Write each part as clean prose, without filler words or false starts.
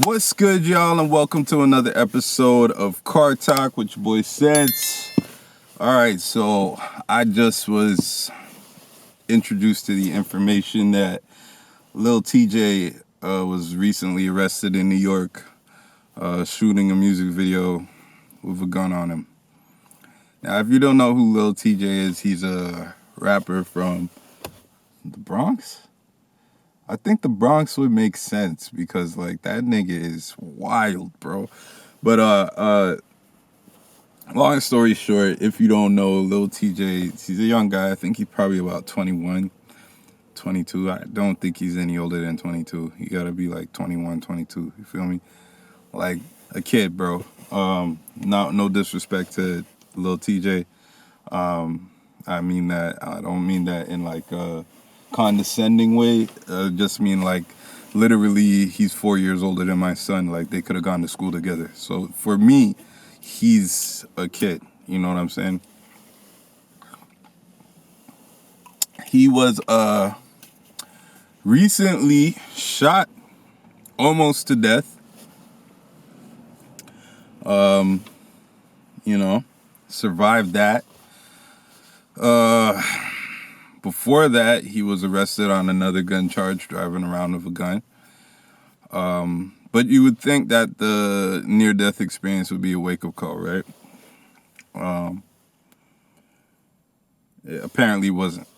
What's good, y'all, and welcome to another episode of Car Talk with your boy Sense. Alright, so I just was introduced to the information that Lil Tjay was recently arrested in New York shooting a music video with a gun on him. Now, if you don't know who Lil Tjay is, he's a rapper from the Bronx? I think the Bronx would make sense because like that nigga is wild, bro. But long story short, if you don't know Lil Tjay, he's a young guy. I think he's probably about 21, 22. I don't think he's any older than 22. He gotta be like 21, 22. You feel me? Like a kid, bro. No disrespect to Lil Tjay. I don't mean that in like condescending way. Just mean like literally he's 4 years older than my son. Like they could have gone to school together. So for me, he's a kid. You know what I'm saying? He was recently shot almost to death. Survived that. Before that, he was arrested on another gun charge, driving around with a gun. But you would think that the near-death experience would be a wake-up call, right? It apparently wasn't.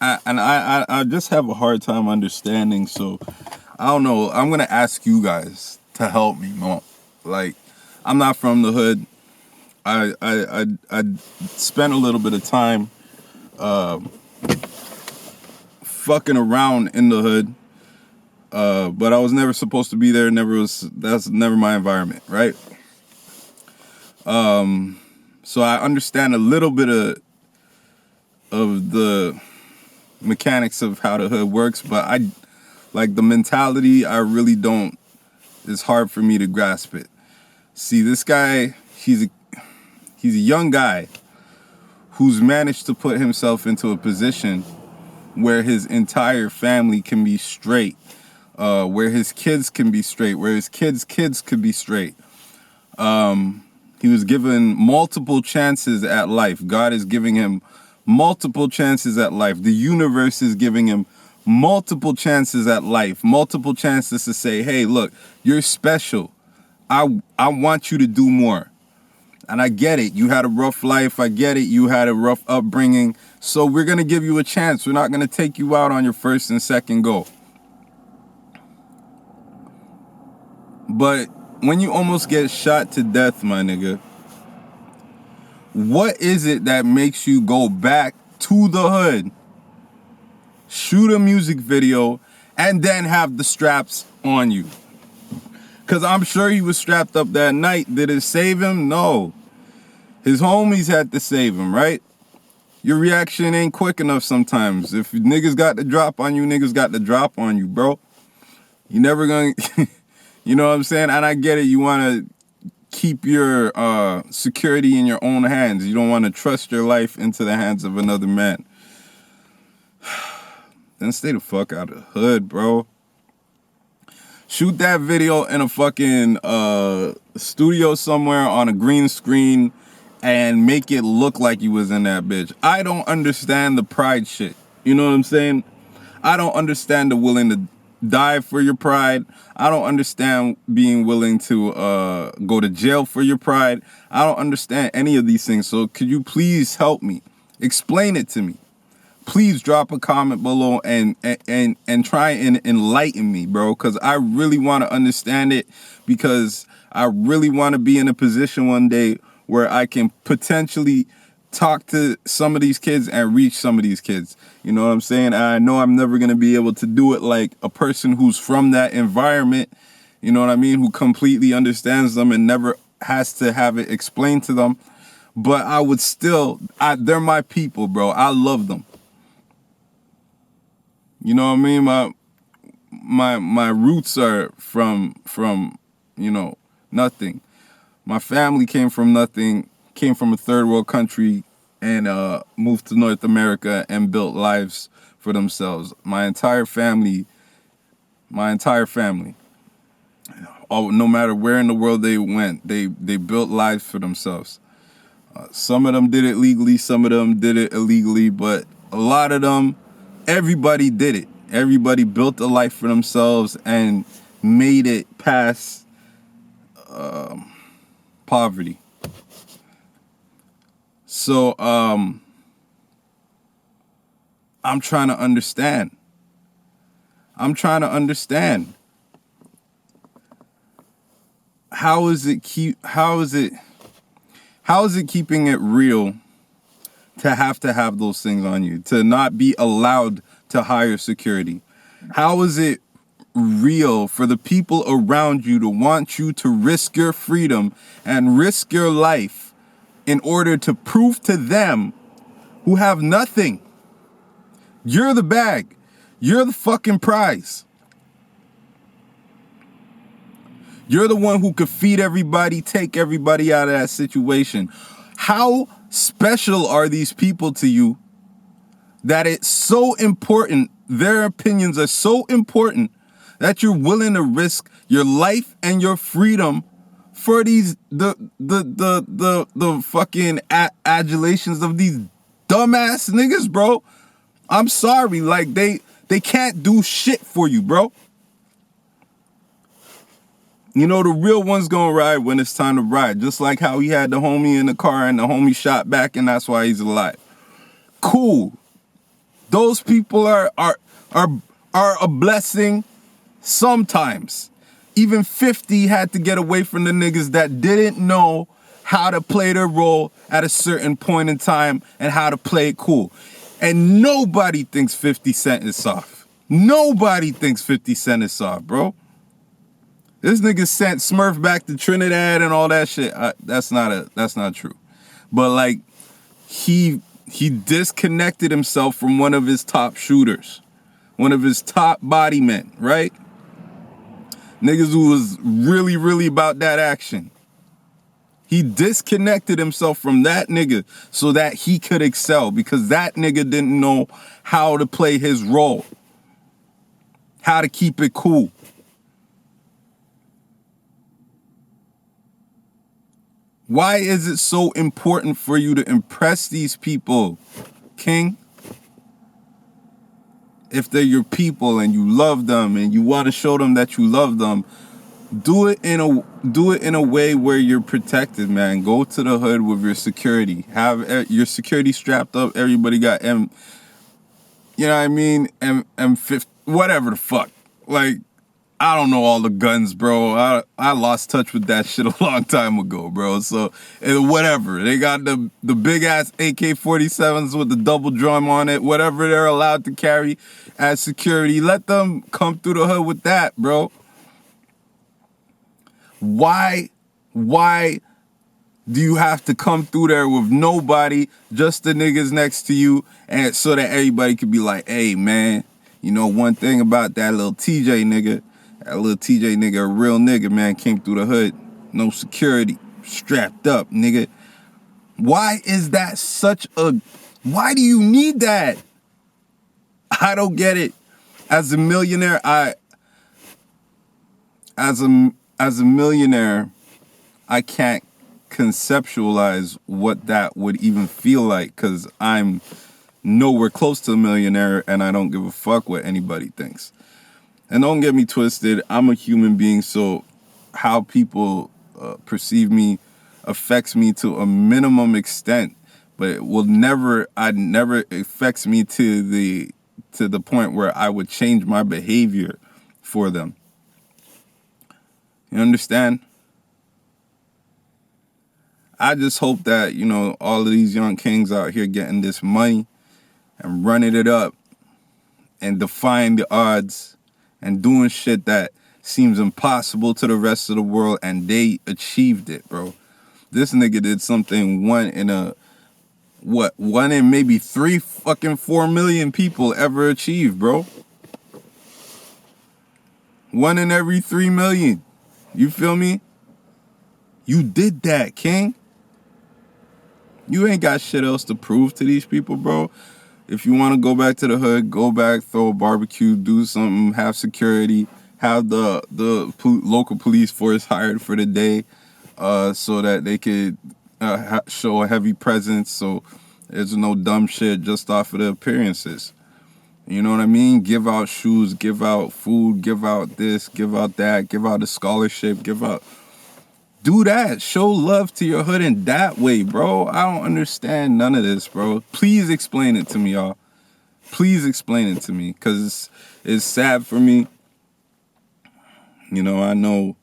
I just have a hard time understanding, so I don't know. I'm going to ask you guys to help me more. Like, I'm not from the hood. I spent a little bit of time fucking around in the hood, but I was never supposed to be there. That's never my environment, right? So I understand a little bit of the mechanics of how the hood works, but I like the mentality. I really don't. It's hard for me to grasp it. See, this guy, he's a young guy who's managed to put himself into a position where his entire family can be straight, where his kids can be straight, where his kids' kids could be straight. He was given multiple chances at life. God is giving him multiple chances at life. The universe is giving him multiple chances at life, multiple chances to say, hey, look, you're special. I want you to do more. And I get it. You had a rough life. I get it. You had a rough upbringing. So we're going to give you a chance. We're not going to take you out on your first and second go. But when you almost get shot to death, my nigga, what is it that makes you go back to the hood, shoot a music video, and then have the straps on you? Because I'm sure he was strapped up that night. Did it save him? No. His homies had to save him, right? Your reaction ain't quick enough sometimes. If niggas got the drop on you, niggas got the drop on you, bro. You never gonna... You know what I'm saying? And I get it. You want to keep your security in your own hands. You don't want to trust your life into the hands of another man. Then stay the fuck out of the hood, bro. Shoot that video in a fucking studio somewhere on a green screen and make it look like you was in that bitch. I don't understand the pride shit. You know what I'm saying? I don't understand the willing to die for your pride. I don't understand being willing to go to jail for your pride. I don't understand any of these things. So could you please help me? Explain it to me. Please drop a comment below and try and enlighten me, bro, because I really want to understand it, because I really want to be in a position one day where I can potentially talk to some of these kids and reach some of these kids. You know what I'm saying? I know I'm never going to be able to do it like a person who's from that environment, you know what I mean, who completely understands them and never has to have it explained to them. But I would still, they're my people, bro. I love them. You know what I mean? My roots are from nothing. My family came from nothing, came from a third world country, and moved to North America and built lives for themselves. My entire family My entire family. No matter where in the world they went, they built lives for themselves. Some of them did it legally, some of them did it illegally, but a lot of them, everybody did it. Everybody built a life for themselves and made it past poverty. So I'm trying to understand. How is it keeping it real to have those things on you, to not be allowed to hire security? How is it real for the people around you to want you to risk your freedom and risk your life in order to prove to them who have nothing? You're the bag. You're the fucking prize. You're the one who could feed everybody, take everybody out of that situation. How special are these people to you that it's so important, their opinions are so important, that you're willing to risk your life and your freedom for these the fucking adulations of these dumbass niggas, bro? I'm sorry, like they can't do shit for you, bro. You know, the real one's gonna ride when it's time to ride. Just like how he had the homie in the car and the homie shot back and that's why he's alive. Cool. Those people are a blessing sometimes. Even 50 had to get away from the niggas that didn't know how to play their role at a certain point in time and how to play it cool. And nobody thinks 50 Cent is soft. Nobody thinks 50 Cent is soft, bro. This nigga sent Smurf back to Trinidad and all that shit. That's not true. But like, he disconnected himself from one of his top shooters, one of his top body men, right? Niggas who was really, really about that action. He disconnected himself from that nigga so that he could excel, because that nigga didn't know how to play his role, how to keep it cool. Why is it so important for you to impress these people, King? If they're your people and you love them and you want to show them that you love them, do it in a way where you're protected, man. Go to the hood with your security. Have your security strapped up. Everybody got you know what I mean? M50, whatever the fuck. Like, I don't know all the guns, bro. I lost touch with that shit a long time ago, bro. So, whatever. They got the big-ass AK-47s with the double drum on it. Whatever they're allowed to carry as security. Let them come through the hood with that, bro. Why do you have to come through there with nobody, just the niggas next to you, and so that everybody could be like, hey, man, you know one thing about that little Tjay nigga? That little Tjay nigga, a real nigga, man, came through the hood. No security. Strapped up, nigga. Why is that why do you need that? I don't get it. As a millionaire, as a millionaire, I can't conceptualize what that would even feel like, because I'm nowhere close to a millionaire and I don't give a fuck what anybody thinks. And don't get me twisted, I'm a human being, so how people perceive me affects me to a minimum extent, but it never affects me to the point where I would change my behavior for them. You understand? I just hope that, you know, all of these young kings out here getting this money and running it up and defying the odds and doing shit that seems impossible to the rest of the world, and they achieved it, bro. This nigga did something one in maybe 4 million people ever achieved, bro. 1 in every 3 million. You feel me? You did that, King. You ain't got shit else to prove to these people, bro. If you want to go back to the hood, go back, throw a barbecue, do something, have security. have the local police force hired for the day, so that they could show a heavy presence. So there's no dumb shit just off of the appearances. You know what I mean? Give out shoes, give out food, give out this, give out that, give out a scholarship, give out. Do that. Show love to your hood in that way, bro. I don't understand none of this, bro. Please explain it to me, y'all. Please explain it to me, because it's sad for me. You know,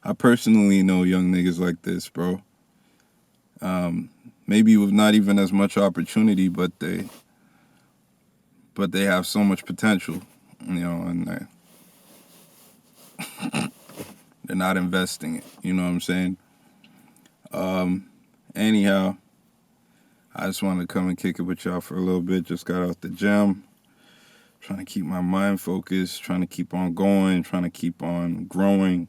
I personally know young niggas like this, bro. Maybe with not even as much opportunity, but they have so much potential, you know, and they're not investing it. You know what I'm saying? Anyhow, I just wanted to come and kick it with y'all for a little bit. Just got out the gym. Trying to keep my mind focused, trying to keep on going, trying to keep on growing,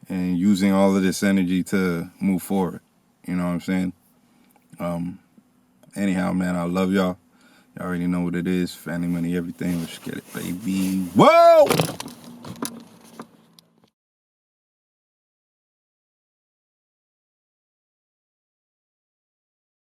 and using all of this energy to move forward. You know what I'm saying? Anyhow, man, I love y'all. Y'all already know what it is. Family, money, everything. Let's get it, baby. Whoa!